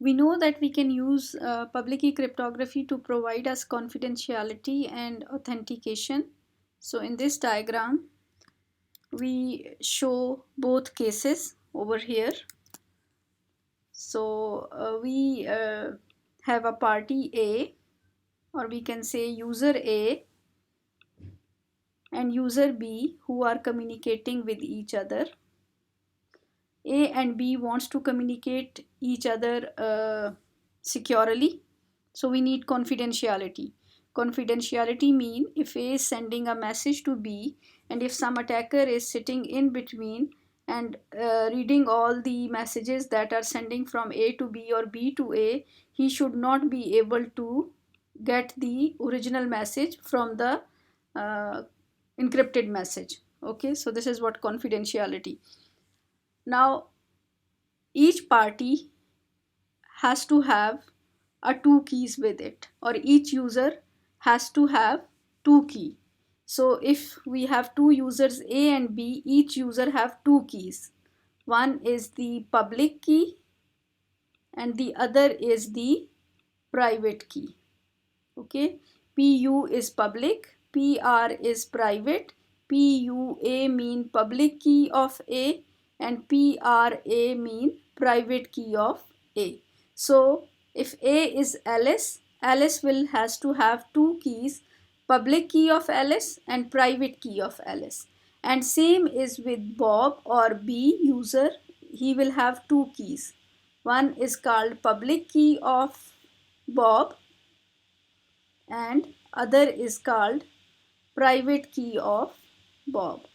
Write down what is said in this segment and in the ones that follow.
We know that we can use public key cryptography to provide us confidentiality and authentication. So in this diagram, we show both cases over here. So we have a party A, or we can say user A and user B, who are communicating with each other. A and B wants to communicate each other securely, so we need confidentiality. Confidentiality mean if A is sending a message to B, and if some attacker is sitting in between and reading all the messages that are sending from A to B or B to A, he should not be able to get the original message from the uh, encrypted message. Okay, so this is what confidentiality. Now each party has to have a two keys with it, or each user has to have two key. So if we have two users A and B, each user have two keys. One is the public key and the other is the private key. Okay, PU is public, PR is private. PUA mean public key of A and PRA mean private key of A. So if A is Alice, Alice will has to have two keys, public key of Alice and private key of Alice. And same is with Bob or B user, he will have two keys. One is called public key of Bob and other is called private key of Bob.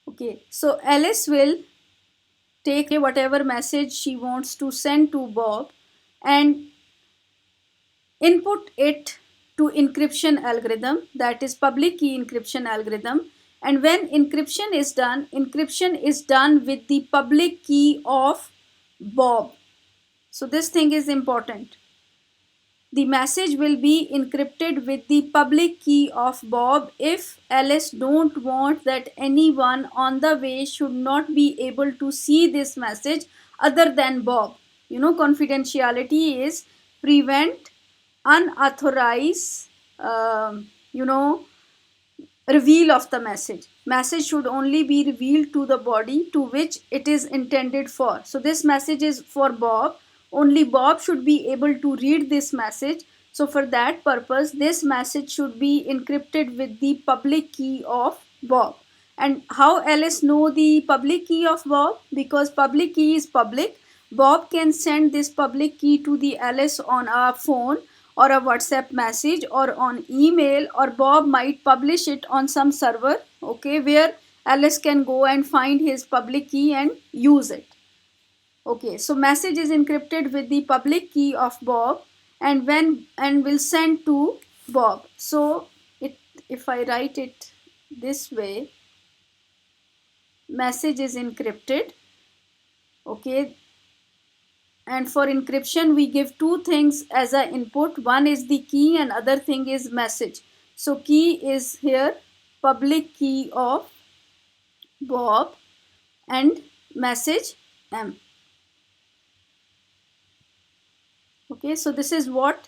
Okay, so Alice will take whatever message she wants to send to Bob and input it to encryption algorithm, that is public key encryption algorithm. And when encryption is done with the public key of Bob. So this thing is important. The message will be encrypted with the public key of Bob if Alice don't want that anyone on the way should not be able to see this message other than Bob. You know, confidentiality is prevent unauthorized, reveal of the message. Message should only be revealed to the body to which it is intended for. So this message is for Bob. Only Bob should be able to read this message. So for that purpose, this message should be encrypted with the public key of Bob. And how Alice know the public key of Bob? Because public key is public. Bob can send this public key to the Alice on a phone or a WhatsApp message or on email, or Bob might publish it on some server, okay, where Alice can go and find his public key and use it. Okay, so message is encrypted with the public key of Bob and will send to Bob. So if I write it this way, message is encrypted. Okay, and for encryption we give two things as an input. One is the key and other thing is message. So key is here public key of Bob and message M. Okay, so this is what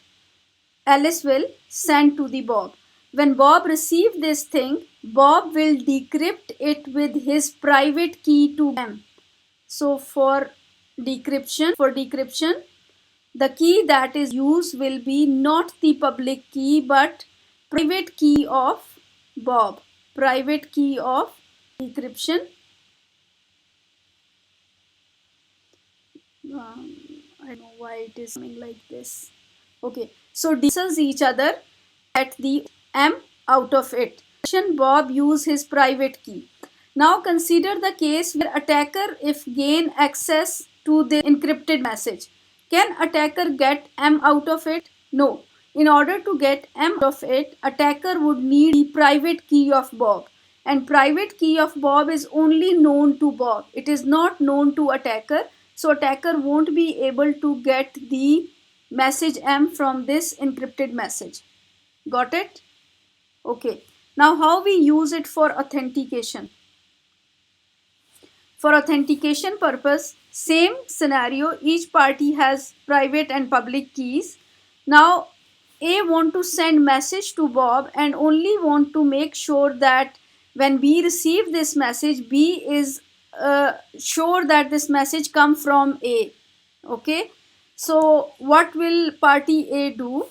Alice will send to the Bob. When Bob receives this thing, Bob will decrypt it with his private key to M. So for decryption, the key that is used will be not the public key but private key of Bob. Private key of decryption. I don't know why it is coming like this. Okay, so cancels each other at the M out of it. Bob use his private key. Now consider the case where attacker if gain access to the encrypted message. Can attacker get M out of it? No. In order to get M out of it, attacker would need the private key of Bob. And private key of Bob is only known to Bob. It is not known to attacker. So attacker won't be able to get the message M from this encrypted message. Got it? Okay. Now how we use it for authentication? For authentication purpose, same scenario, each party has private and public keys. Now A want to send message to Bob and only want to make sure that when B receive this message, B is sure that this message come from A. Okay, so what will party A do,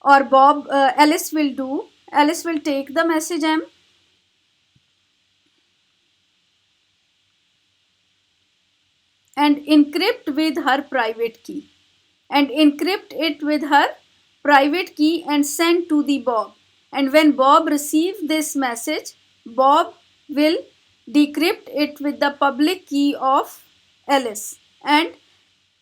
or Alice will do? Alice will take the message M and encrypt with her private key, and encrypt it with her private key and send to the Bob. And when Bob receives this message, Bob will decrypt it with the public key of Alice, and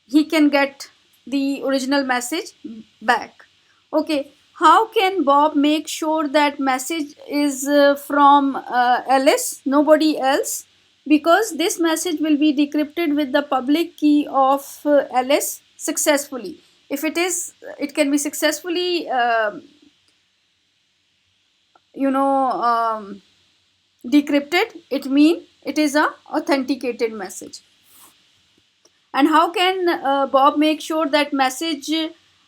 he can get the original message back. Okay, how can Bob make sure that message is from Alice, nobody else? Because this message will be decrypted with the public key of Alice successfully. If it is, it can be successfully decrypted, it means it is a authenticated message. And how can Bob make sure that message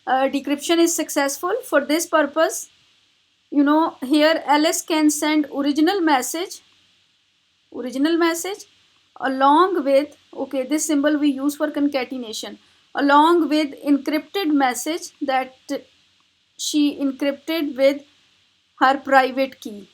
decryption is successful? For this purpose, here Alice can send original message along with, okay, this symbol we use for concatenation, along with encrypted message that she encrypted with her private key.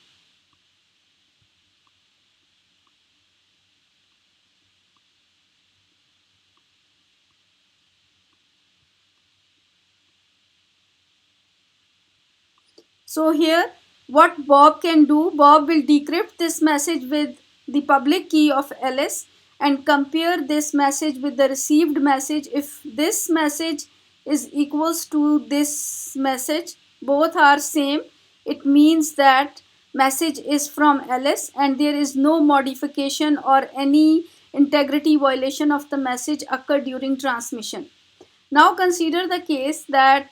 So here what Bob can do, Bob will decrypt this message with the public key of Alice and compare this message with the received message. If this message is equals to this message, both are same, it means that message is from Alice and there is no modification or any integrity violation of the message occurred during transmission. Now consider the case that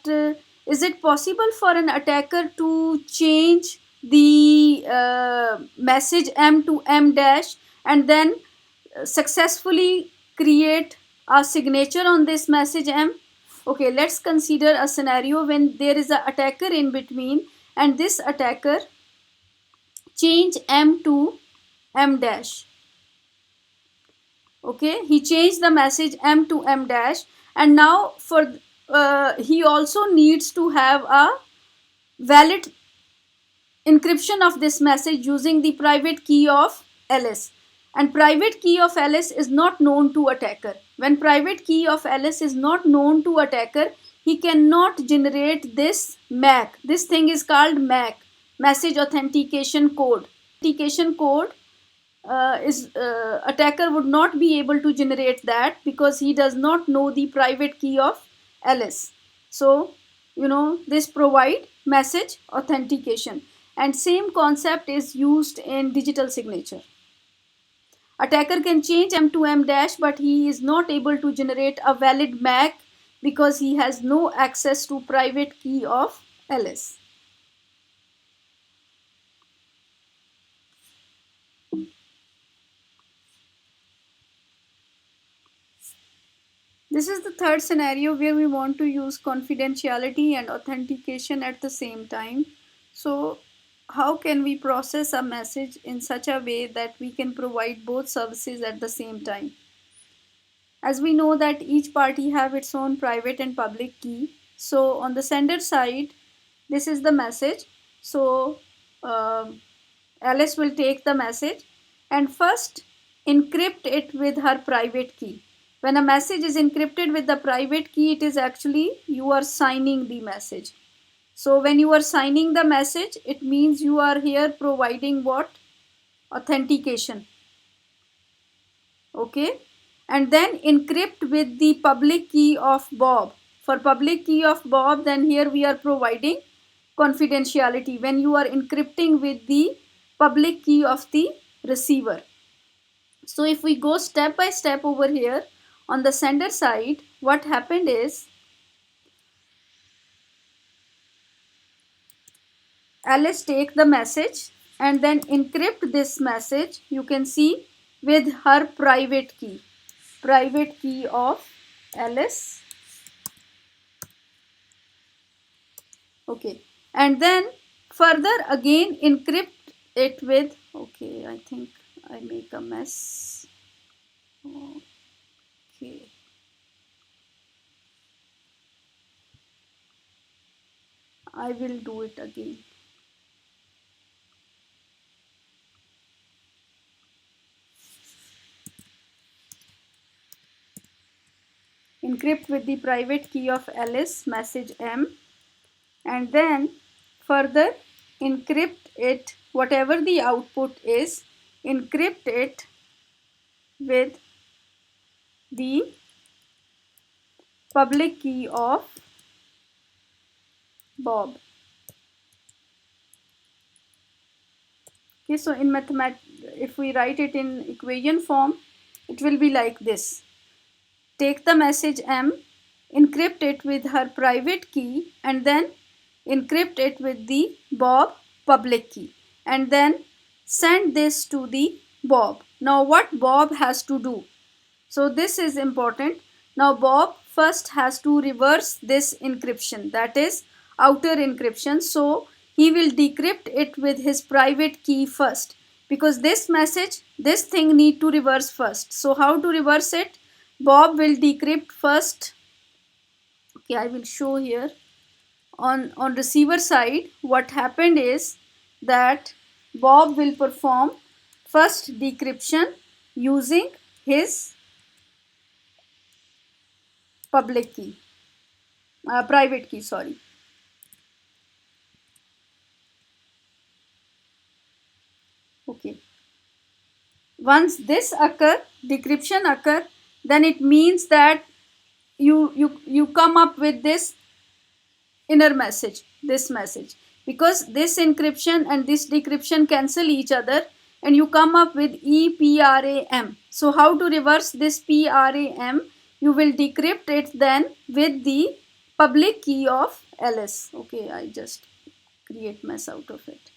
is it possible for an attacker to change the message M to M dash and then successfully create a signature on this message M? Okay, let's consider a scenario when there is an attacker in between and this attacker change M to M dash. Okay, he changed the message M to M dash, and now for he also needs to have a valid encryption of this message using the private key of Alice, and private key of Alice is not known to attacker. When private key of Alice is not known to attacker, he cannot generate this MAC. This thing is called MAC, message authentication code. Authentication code attacker would not be able to generate that because he does not know the private key of Alice. So this provide message authentication, and same concept is used in digital signature. Attacker can change M to M dash, but he is not able to generate a valid MAC because he has no access to private key of Alice. This is the third scenario where we want to use confidentiality and authentication at the same time. So how can we process a message in such a way that we can provide both services at the same time? As we know that each party have its own private and public key. So on the sender side, this is the message. So Alice will take the message and first encrypt it with her private key. When a message is encrypted with the private key, it is actually you are signing the message. So when you are signing the message, it means you are here providing what? Authentication. Okay. And then encrypt with the public key of Bob. For public key of Bob, then here we are providing confidentiality when you are encrypting with the public key of the receiver. So if we go step by step over here, on the sender side, what happened is Alice take the message and then encrypt this message, you can see, with her private key of Alice. Okay, and then further again encrypt it with, okay, I think I make a mess. Okay, I will do it again. Encrypt with the private key of Alice message M, and then further encrypt it, whatever the output is, encrypt it with the public key of Bob. Okay, so in if we write it in equation form, it will be like this. Take the message M, encrypt it with her private key, and then encrypt it with the Bob public key, and then send this to the Bob. Now what Bob has to do? So this is important. Now Bob first has to reverse this encryption, that is outer encryption. So he will decrypt it with his private key first, because this message, this thing need to reverse first. So how to reverse it? Bob will decrypt first. Okay, I will show here. On receiver side, what happened is that Bob will perform first decryption using his public key, private key, sorry. Okay. Once this decryption occur, then it means that you come up with this inner message, this message, because this encryption and this decryption cancel each other, and you come up with EPRAM. So how to reverse this PRAM? You will decrypt it then with the public key of Alice. Okay, I just create mess out of it.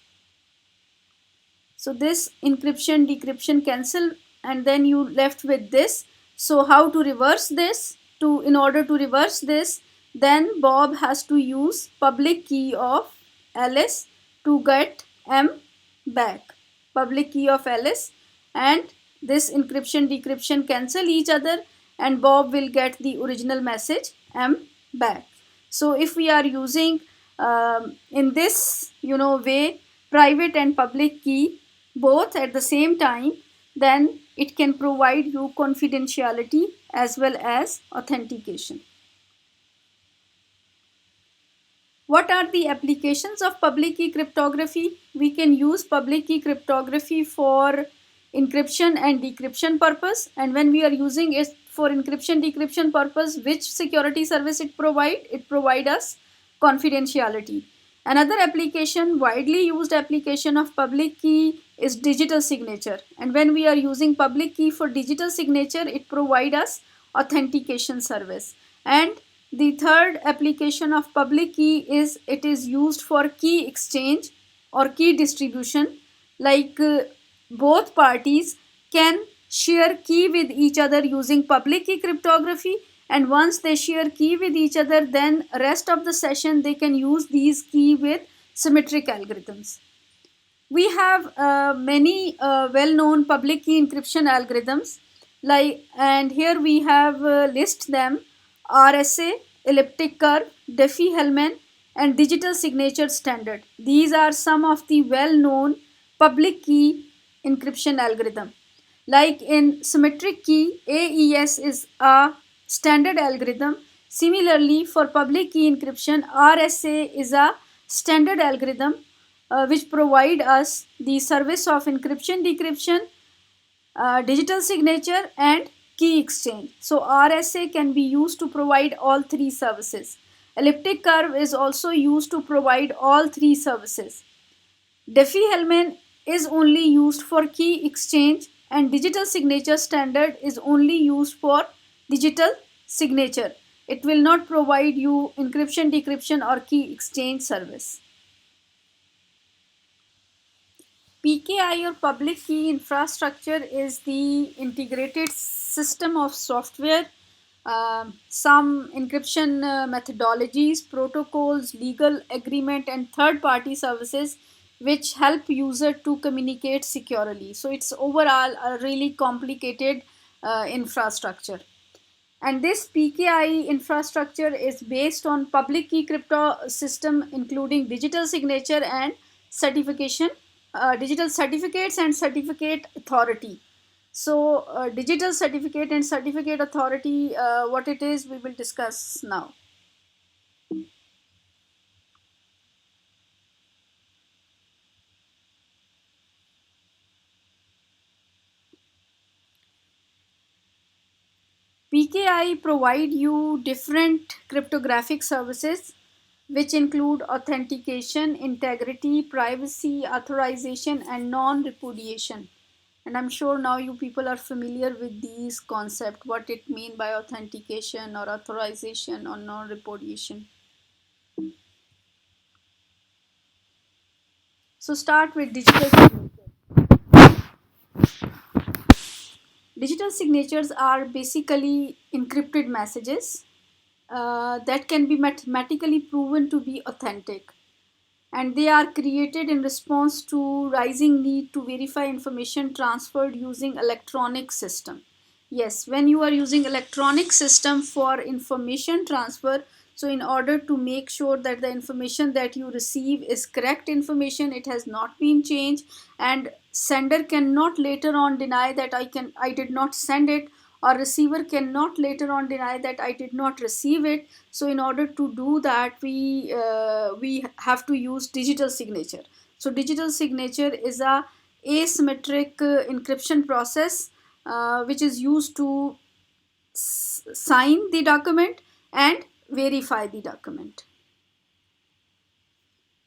So this encryption decryption cancel, and then you left with this. So how to reverse this? In order to reverse this, then Bob has to use public key of Alice to get M back. Public key of Alice, and this encryption decryption cancel each other, and Bob will get the original message M back. So if we are using in this way, private and public key both at the same time, then it can provide you confidentiality as well as authentication. What are the applications of public key cryptography? We can use public key cryptography for encryption and decryption purpose, and when we are using it for encryption decryption purpose, which security service it provide us confidentiality. Another application, widely used application of public key is digital signature, and when we are using public key for digital signature, it provide us authentication service. And the third application of public key is it is used for key exchange or key distribution, like both parties can share key with each other using public key cryptography, and once they share key with each other, then rest of the session they can use these key with symmetric algorithms. We have many well-known public key encryption algorithms, and here we have list them: RSA, elliptic curve, Diffie-Hellman, and digital signature standard. These are some of the well-known public key encryption algorithm. Like in symmetric key, AES is a standard algorithm. Similarly, for public key encryption, RSA is a standard algorithm which provide us the service of encryption, decryption, digital signature, and key exchange. So RSA can be used to provide all three services. Elliptic curve is also used to provide all three services. Diffie-Hellman is only used for key exchange, and digital signature standard is only used for digital signature. It will not provide you encryption, decryption, or key exchange service. PKI or public key infrastructure is the integrated system of software, some encryption methodologies, protocols, legal agreement, and third-party services which help user to communicate securely. So it's overall a really complicated infrastructure. And this PKI infrastructure is based on public key crypto system, including digital signature and certification, digital certificates and certificate authority. So digital certificate and certificate authority, what it is, we will discuss now. PKI provide you different cryptographic services which include authentication, integrity, privacy, authorization, and non-repudiation. And I'm sure now you people are familiar with these concepts, what it mean by authentication or authorization or non-repudiation. So start with digital signature. Digital signatures are basically encrypted messages that can be mathematically proven to be authentic, and they are created in response to rising need to verify information transferred using electronic system. Yes, when you are using electronic system for information transfer, so in order to make sure that the information that you receive is correct information, it has not been changed, and sender cannot later on deny that I did not send it, or receiver cannot later on deny that I did not receive it. So in order to do that, we have to use digital signature. So digital signature is a asymmetric encryption process which is used to sign the document and verify the document.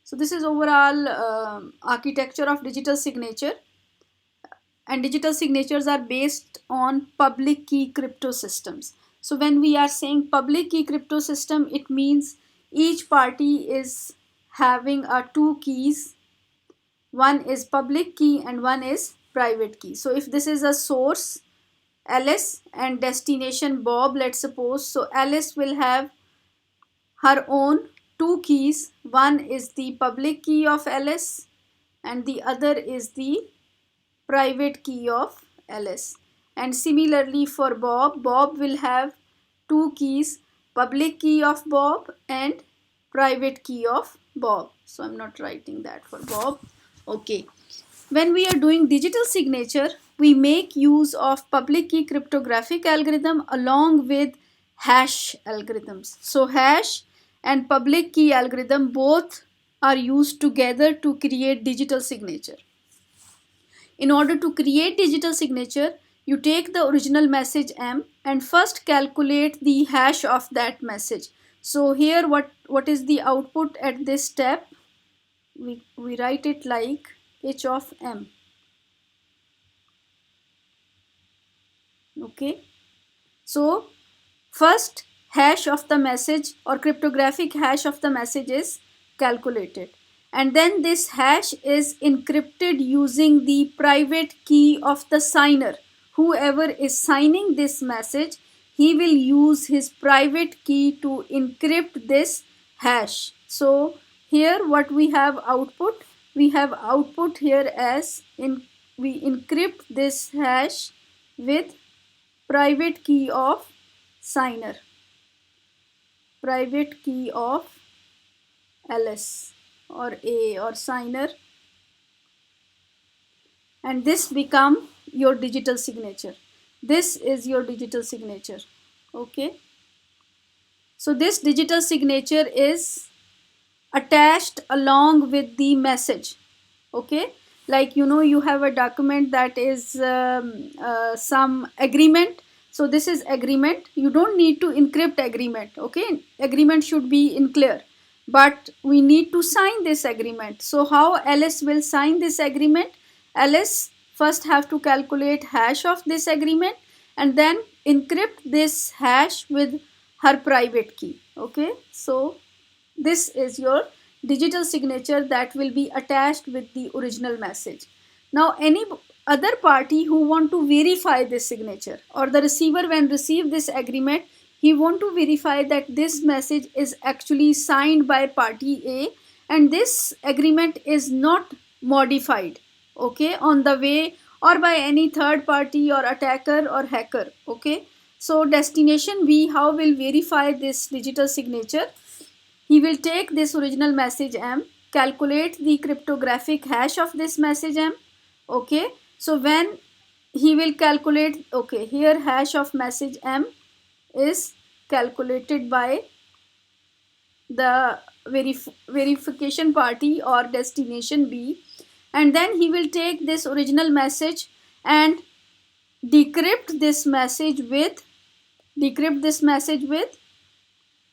So this is overall architecture of digital signature, and digital signatures are based on public key crypto systems. So when we are saying public key crypto system, it means each party is having two keys. One is public key and one is private key. So if this is a source Alice and destination Bob, let's suppose, so Alice will have her own two keys. One is the public key of Alice and the other is the private key of Alice. And similarly for Bob, Bob will have two keys, public key of Bob and private key of Bob. So I'm not writing that for Bob. Okay. When we are doing digital signature, we make use of public key cryptographic algorithm along with hash algorithms. So hash and public key algorithm both are used together to create digital signature. In order to create digital signature, you take the original message M and first calculate the hash of that message. So here what is the output at this step? We write it like H of M. Okay. So first hash of the message or cryptographic hash of the message is calculated, and then this hash is encrypted using the private key of the signer. Whoever is signing this message, he will use his private key to encrypt this hash. So here what we have output, we have output here as we encrypt this hash with private key of signer, private key of Alice or A or signer, and this become your digital signature. This is your digital signature. Okay. So this digital signature is attached along with the message. Okay. Like you have a document that is some agreement. So this is agreement. You don't need to encrypt agreement. Okay. Agreement should be in clear. But we need to sign this agreement. So how Alice will sign this agreement? Alice first have to calculate hash of this agreement and then encrypt this hash with her private key. Okay. So this is your digital signature that will be attached with the original message. Now any other party who want to verify this signature, or the receiver when receive this agreement, he want to verify that this message is actually signed by party A and this agreement is not modified, okay, on the way or by any third party or attacker or hacker, okay. So destination B, how will verify this digital signature? He will take this original message M, calculate the cryptographic hash of this message M, okay. So when he will calculate, okay, here hash of message M is calculated by the verification party or destination B, and then he will take this original message and decrypt this message with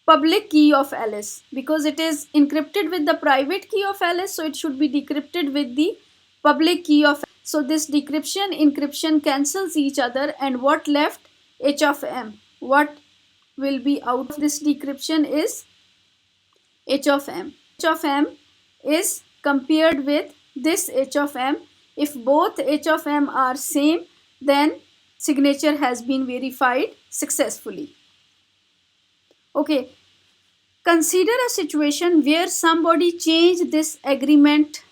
public key of Alice, because it is encrypted with the private key of Alice, so it should be decrypted with the public key of. So this decryption encryption cancels each other, and what left? H of M. What will be out of this decryption is H of M. H of M is compared with this H of M. If both H of M are same, then signature has been verified successfully. Okay, consider a situation where somebody changed this agreement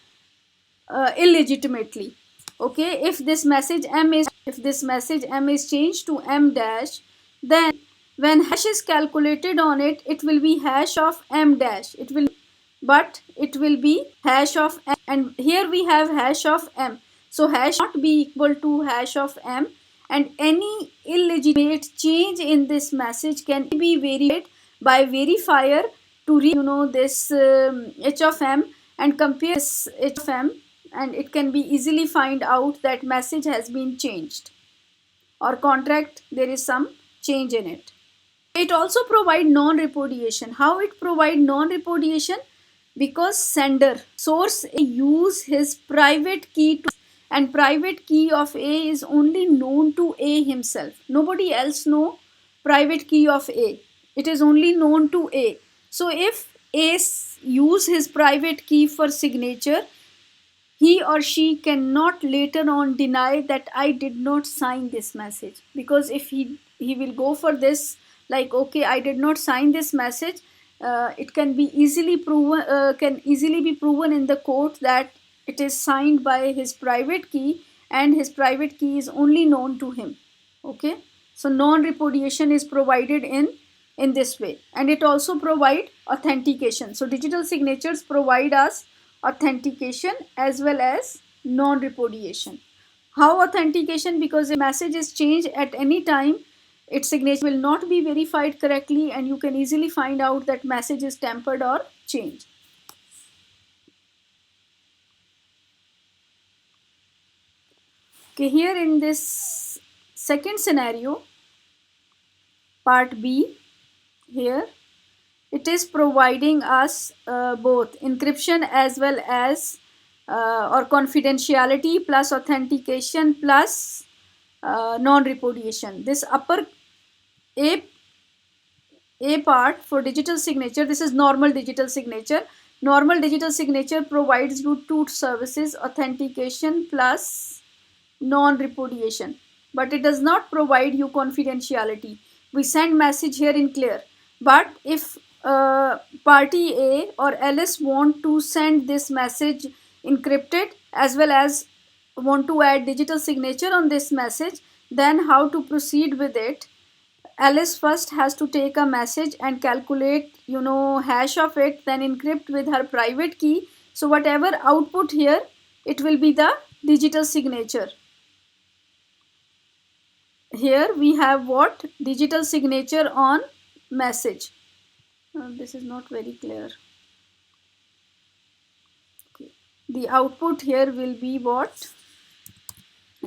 illegitimately. Okay, if this message M is changed to M dash, then when hash is calculated on it, it will be hash of M dash. It will be hash of M, and here we have hash of M. So hash not be equal to hash of M, and any illegitimate change in this message can be verified by verifier to read this H of M and compare this H of M, and it can be easily find out that message has been changed or contract there is some change in it. It also provide non-repudiation. How it provide non-repudiation? Because sender source use his private key to, and private key of A is only known to A himself. Nobody else know private key of A. It is only known to A. So if A use his private key for signature, he or she cannot later on deny that I did not sign this message, because if he will go for this like, okay, I did not sign this message, it can be easily be proven in the court that it is signed by his private key, and his private key is only known to him. Okay, so non-repudiation is provided in this way, and it also provide authentication. So digital signatures provide us authentication as well as non-repudiation. How authentication? Because a message is changed at any time, its signature will not be verified correctly, and you can easily find out that message is tampered or changed. Okay, here in this second scenario, part B, here it is providing us both encryption as well as or confidentiality plus authentication plus non-repudiation. This upper A part for digital signature, this is normal digital signature. Normal digital signature provides you two services, authentication plus non-repudiation, but it does not provide you confidentiality. We send message here in clear, but if party A or Alice want to send this message encrypted as well as want to add digital signature on this message, then how to proceed with it? Alice first has to take a message and calculate hash of it, then encrypt with her private key. So whatever output here, it will be the digital signature. Here we have what? Digital signature on message. This is not very clear. Okay. The output here will be what?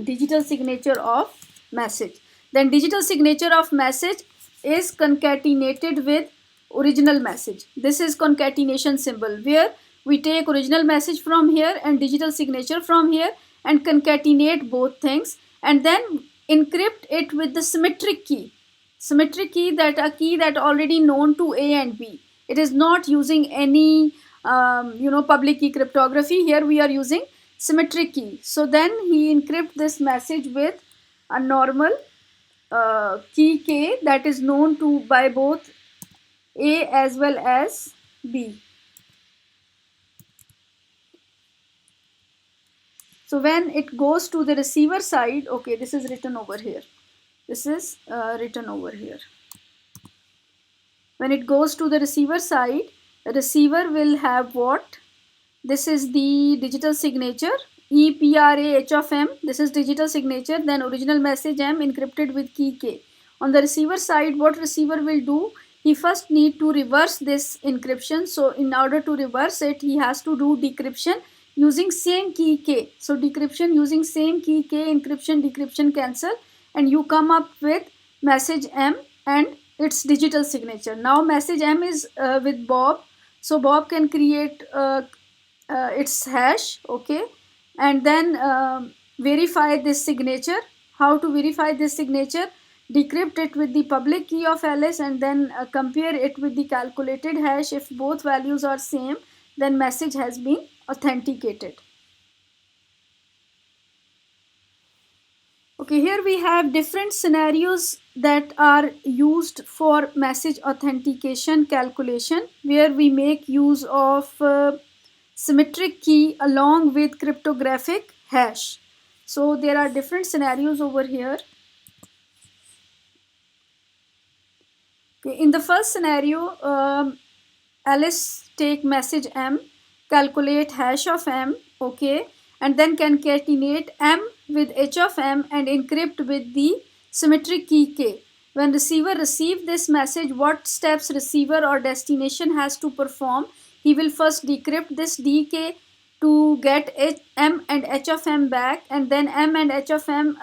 Digital signature of message. Then digital signature of message is concatenated with original message. This is concatenation symbol, where we take original message from here and digital signature from here and concatenate both things, and then encrypt it with the symmetric key. Symmetric key, that a key that already known to A and B. It is not using any public key cryptography. Here we are using symmetric key. So then he encrypt this message with a normal key K that is known to by both A as well as B. So when it goes to the receiver side, okay, this is written over here. This is written over here. When it goes to the receiver side, the receiver will have what? This is the digital signature EPRA H of M. This is digital signature. Then original message M encrypted with key K. On the receiver side, what receiver will do? He first need to reverse this encryption. So in order to reverse it, he has to do decryption using same key K. So decryption using same key K, encryption, decryption cancel, and you come up with message M and its digital signature. Now message M is with Bob. So Bob can create its hash, okay, and then verify this signature. How to verify this signature? Decrypt it with the public key of Alice and then compare it with the calculated hash. If both values are same, then message has been authenticated. Okay, here we have different scenarios that are used for message authentication calculation, where we make use of symmetric key along with cryptographic hash. So there are different scenarios over here. Okay, in the first scenario, Alice take message M, calculate hash of M, okay, and then concatenate M with H of M and encrypt with the symmetric key K. When receiver receive this message, what steps receiver or destination has to perform? He will first decrypt this DK to get M and H of M back, and then M and H of M,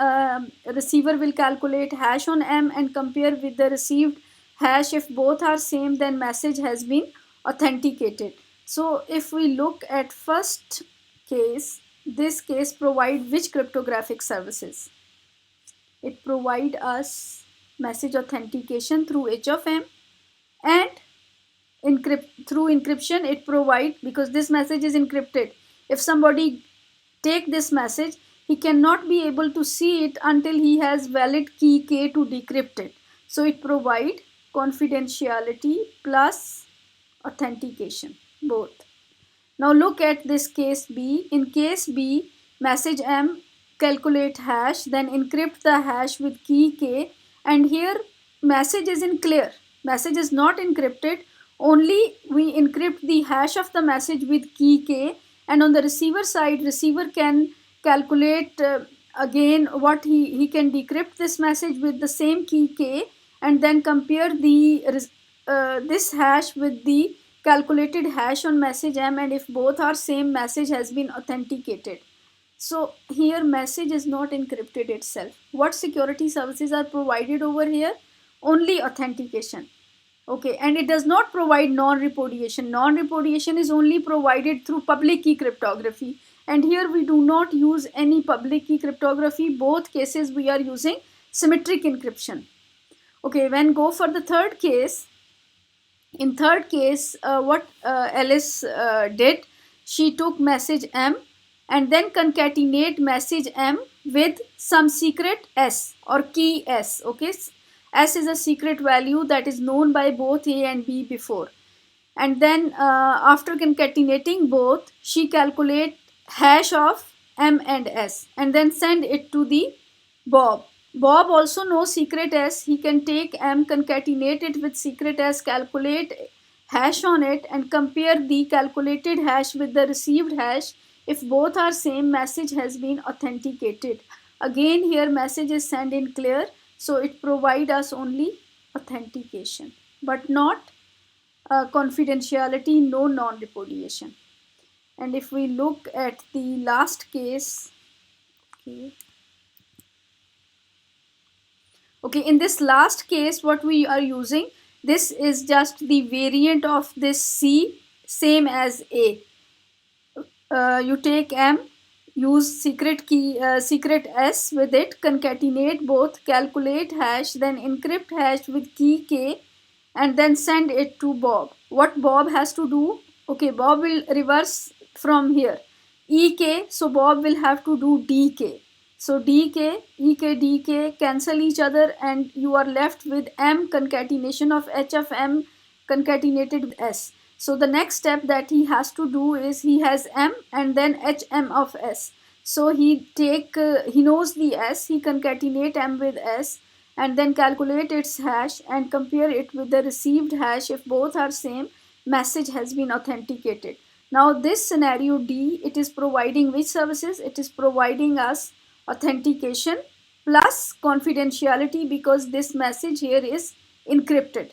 receiver will calculate hash on M and compare with the received hash. If both are same, then message has been authenticated. So if we look at first case, this case provide which cryptographic services? It provide us message authentication through H of M, and through encryption it provide, because this message is encrypted. If somebody take this message, he cannot be able to see it until he has valid key K to decrypt it. So it provide confidentiality plus authentication, both. Now look at this case B. In case B, message M calculate hash, then encrypt the hash with key K, and here message is in clear. Message is not encrypted. Only we encrypt the hash of the message with key K, and on the receiver side, receiver can calculate again what he can decrypt this message with the same key K, and then compare the this hash with the calculated hash on message M, and if both are same, message has been authenticated. So here message is not encrypted itself. What security services are provided over here? Only authentication. Okay, and it does not provide non-repudiation. Non-repudiation is only provided through public key cryptography, and here we do not use any public key cryptography. Both cases we are using symmetric encryption. Okay, when go for the third case, in third case, what Alice did, she took message M and then concatenate message M with some secret S or key S. Okay, S is a secret value that is known by both A and B before. And then after concatenating both, she calculate hash of M and S and then send it to the Bob. Bob also knows secret S. He can take M, concatenate it with secret S, calculate hash on it, and compare the calculated hash with the received hash. If both are same, message has been authenticated. Again here message is sent in clear, so it provide us only authentication, but not confidentiality, no non-repudiation. And if we look at the last case, okay, in this last case, what we are using, this is just the variant of this C, same as A. You take M, use secret key, secret S with it, concatenate both, calculate hash, then encrypt hash with key K, and then send it to Bob. What Bob has to do? Okay, Bob will reverse from here. EK, so Bob will have to do DK. So DK, EK, DK cancel each other and you are left with M concatenation of H of M concatenated with S. So the next step that he has to do is he has M and then HM of S. So he knows the S, he concatenate M with S and then calculate its hash and compare it with the received hash. If both are same, message has been authenticated. Now this scenario D, it is providing which services? It is providing us authentication plus confidentiality because this message here is encrypted.